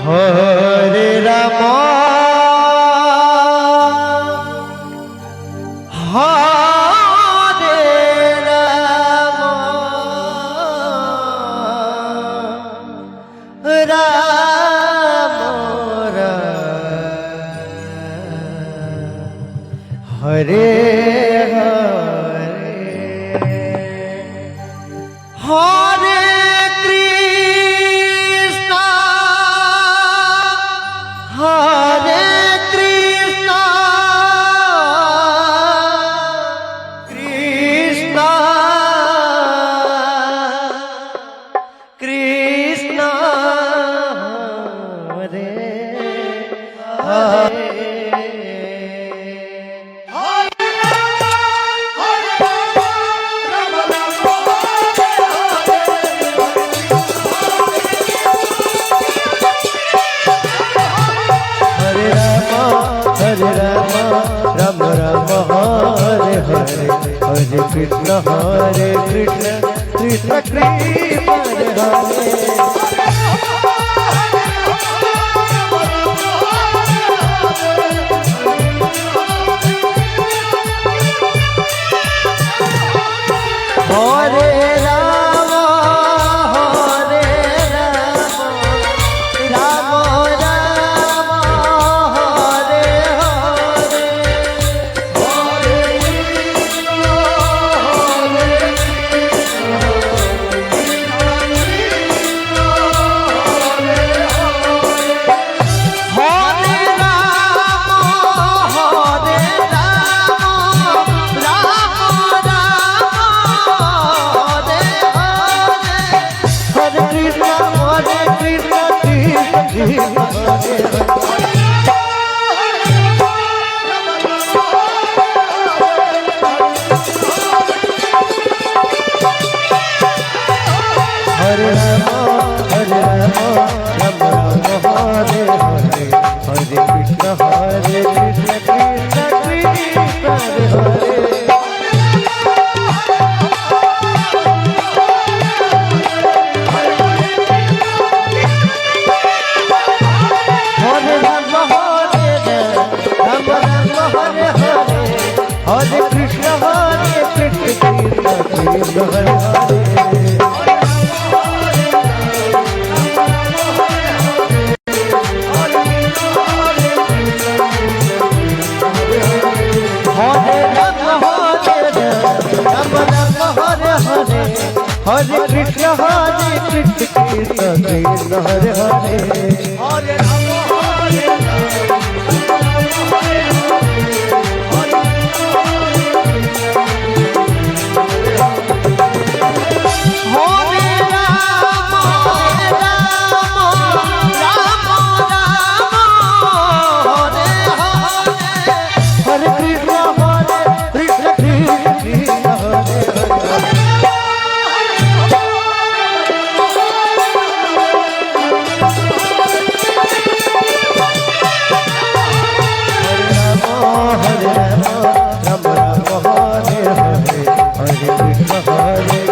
Hare Ram Hare Ram Ram Ram Hare Hare Hare Krishna Krishna Krishna Hare Hare Hare Ram Ram Ram Hare Hare Hare Krishna Krishna Krishna Hare Hare Hare Ram Hare Ram Ram Hare Hare Hare Ram Ram Ram Hare Hare Hare Krishna Krishna Krishna Hare Hare Hare Ram Hare Krishna Krishna Krishna Hare Hare Hare Krishna Krishna Krishna Hare Hare Hare Ram Hare Hare Ram Ram Ram Hare Hare Hare Krishna